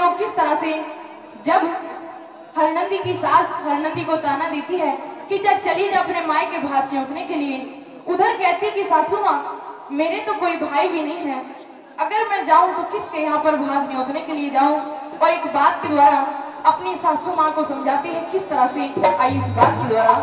लोग किस तरह से जब हरनंदी की सास हरनंदी को ताना देती है कि जब चली जा अपने माए के भात न्योतने के लिए, उधर कहती है कि सासू माँ मेरे तो कोई भाई भी नहीं है, अगर मैं जाऊं तो किसके यहाँ पर भात न्योतने के लिए जाऊं। और एक बात के द्वारा अपनी सासू माँ को समझाती है किस तरह से, आई इस बात के द्वारा।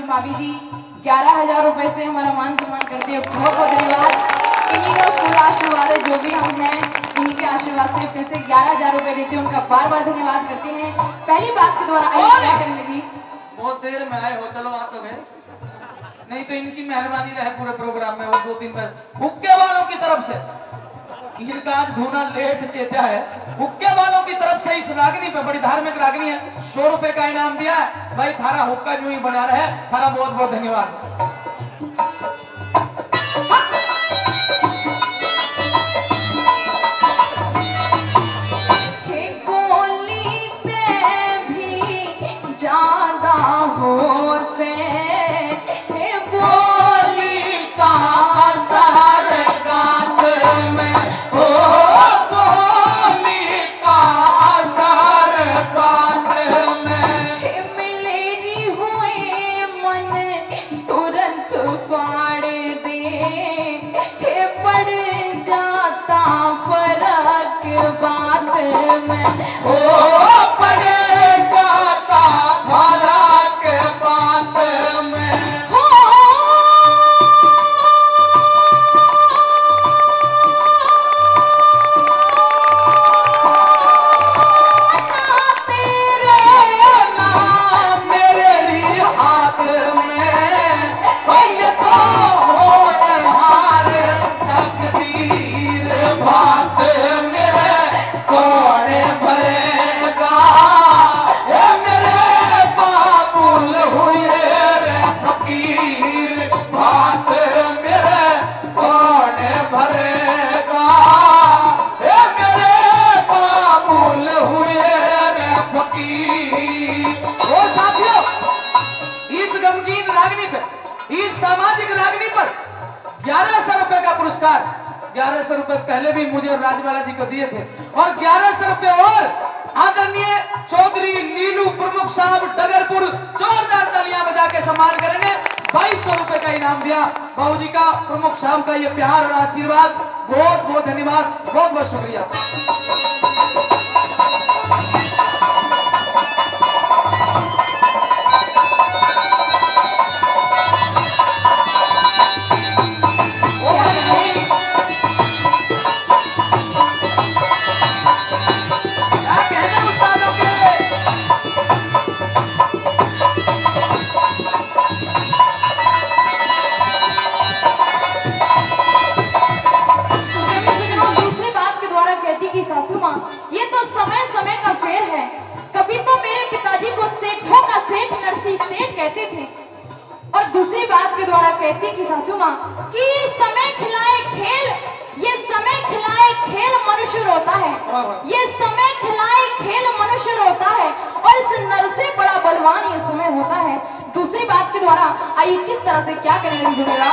भाभी जी 11,000 रुपए से हमारा मान सम्मान करते हैं। बहुत बहुत धन्यवाद। इन्हीं का फुल आशीर्वाद है, जो भी हम हैं इन्हीं के आशीर्वाद से फिर से 11,000 रुपए देते हैं, उनका बार बार धन्यवाद करते हैं। पहली बात के द्वारा आई क्या करने लगी, बहुत देर में आए हो, चलो आप तो गए, नहीं तो इनकी मेहरबानी रहे पूरे प्रोग्राम में। वो 2-3 बार हुक्के वालों की तरफ से इनका आज धोना लेट चेता है, हुक्के वालों की तरफ से इस रागनी पे, बड़ी धार्मिक रागनी है, 100 रुपए का इनाम दिया है भाई। थारा हुक्का यूं ही बना रहे, थारा बहुत बहुत धन्यवाद। मेरे कौन भरेगा फकीर। और साथियों, इस गमगीन रागनी पे, इस सामाजिक रागनी पर 1100 रुपए का पुरस्कार, 1100 रुपए पहले भी मुझे राजबाला जी को दिए थे, और 1100 रुपए और आदरणीय चौधरी नीलू प्रमुख साहब डगरपुर जोरदार तालियां बजा के सम्मान करेंगे। 2200 रुपए का इनाम दिया। बाबूजी का, प्रमुख साहब का ये प्यार और आशीर्वाद, बहुत बहुत धन्यवाद, बहुत बहुत शुक्रिया। ये तो समय समय का फेर है। कभी तो मेरे पिताजी को सेठों का सेठ नरसी सेठ कहते थे, और दूसरी बात के द्वारा कहती कि सासू माँ कि ये समय खिलाए खेल, ये समय खिलाए खेल मनुष्य रोता है, ये समय खिलाए खेल मनुष्य रोता है, और इस नर से बड़ा बलवान ये समय होता है। दूसरी बात के द्वारा आइए किस तरह से क्या करने लगी सुनेगा।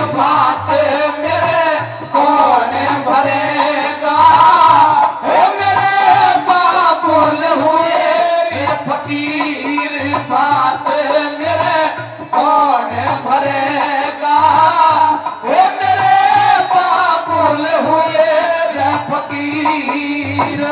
बात मेरे कौन भरेगा, मेरे बाबुल हुए फकीर, बात मेरे कौन भरेगा, मेरे बाबुल हुए फकीर।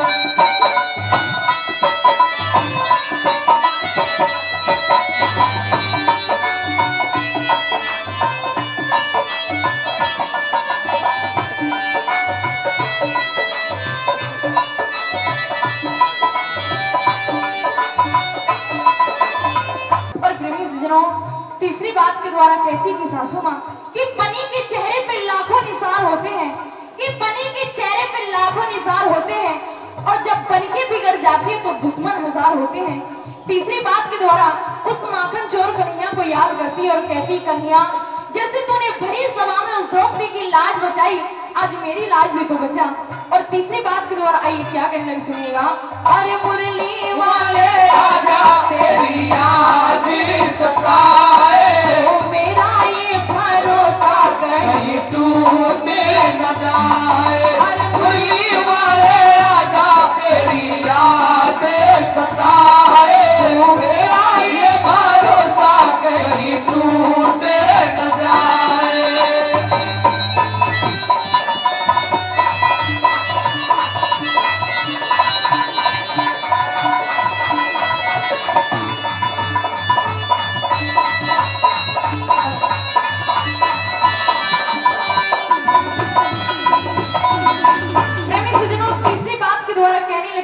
तीसरी बात के द्वारा कहती कि सासू माँ कि बनी के चेहरे पे लाखों निसार होते हैं, कि बनी के चेहरे पे लाखों निसार होते हैं, और जब बनके बिगड़ जाती है तो दुश्मन हजार होते हैं। तीसरी बात के द्वारा उस माखन चोर कन्हैया को याद करती और कहती, कन्हैया जैसे तूने भरी सभा में उस द्रौपदी की लाज बचाई, आज मेरी लाज भी तो बचा। और तीसरी बात के द्वारा आइए क्या कहने लगी सुनिएगा। अरे मुरली वाले आजा तेरी याद सताए, मेरा ये भरोसा कहीं टूटे न जाए। अरे मुरली वाले आजा तेरी याद सताए, मेरा ये भरोसा कहीं टूटे न जाए।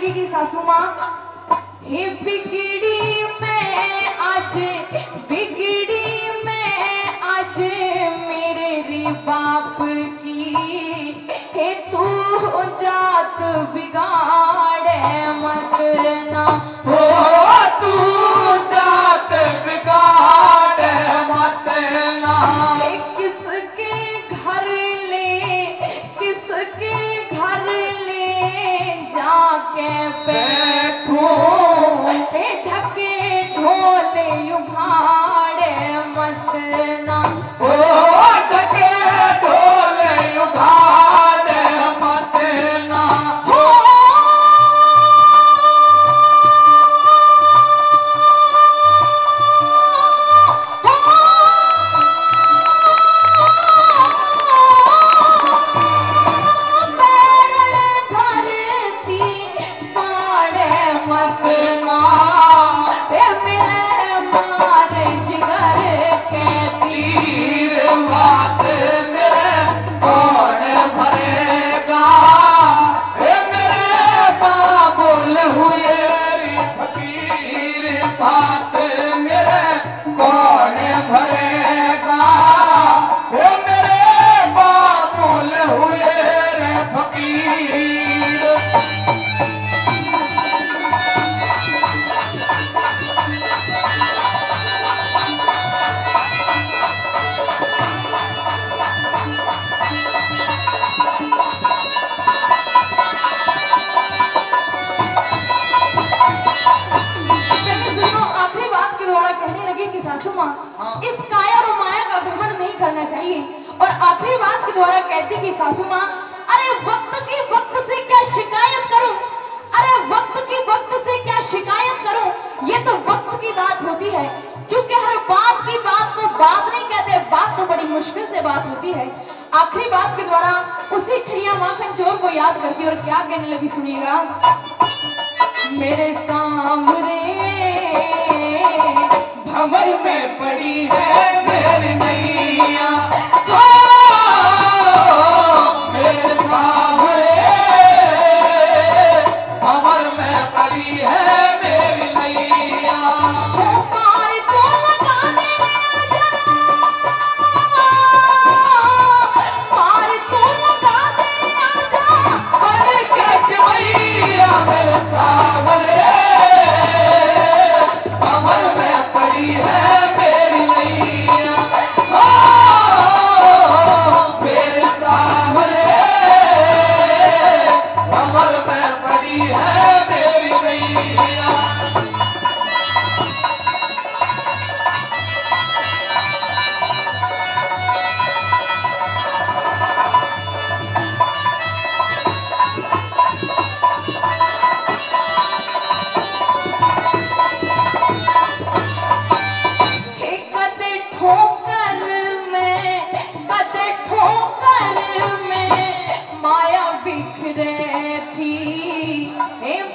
कि सासू माँ हे बिगड़ी मैं आज, बिगड़ी मैं आज मेरे रे बाप की, हे तू जात बिगाड़े मत ना, हो तू जात बिगाड़े मत ना। किसके घर ले, किसके घर ले जाके बैठूं, ढके ढोले उघाड़े मत भात मेरे कौन भरेगा, वो मेरे बाबुल हुए रे फकीर। सासू माँ इस काया और माया का घमंड नहीं करना चाहिए। और आखिरी बात के द्वारा कहती कि सासू माँ, अरे वक्त की वक्त से क्या शिकायत करूं, अरे वक्त की वक्त से क्या शिकायत करूं, ये तो वक्त की बात होती है। क्योंकि हर बात की बात को बात नहीं कहते, बात तो बड़ी मुश्किल से बात होती है। आखिरी बात के द्वारा उसी छैया माखन चोर को याद करती और क्या कहने लगी, सुनिएगा। मेरे सामने भंवर में पड़ी है मेरी नैया, मेरे सामने भंवर में पड़ी है मेरी नैया। पार तो लगाने आजा, पार तो लगाने आजा, पर के मैया मेरे सामने भंवर में पड़ी है मेरी नैया। मेरे सामने भंवर में पड़ी है मेरी नैया।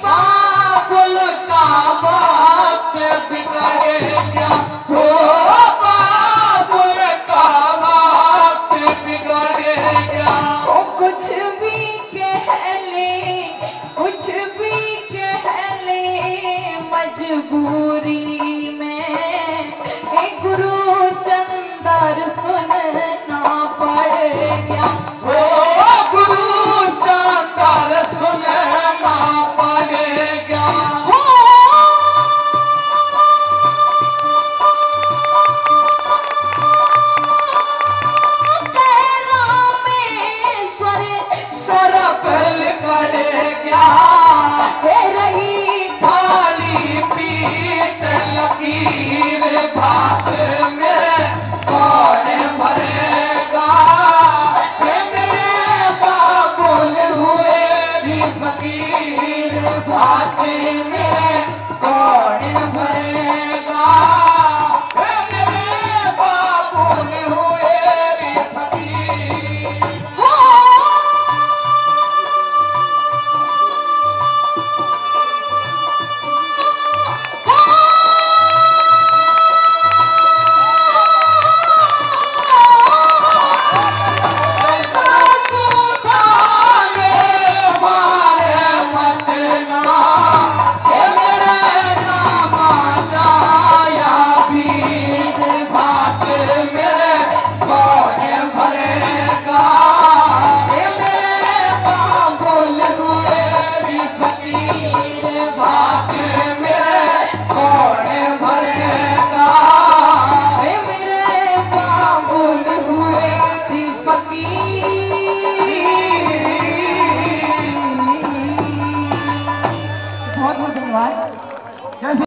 बाबुल का बात बिगड़ गया, हो बाबुल का बात बिगड़ गया। कुछ भी कह ले, कुछ भी कह ले, मजबूरी में गुरु चंदर सुनना पड़ गया, हो गुरु चंदर सुनना पड़ेगा। हो रामेश्वर सरप लिखड़े गया, रही खाली पीत लकीर भात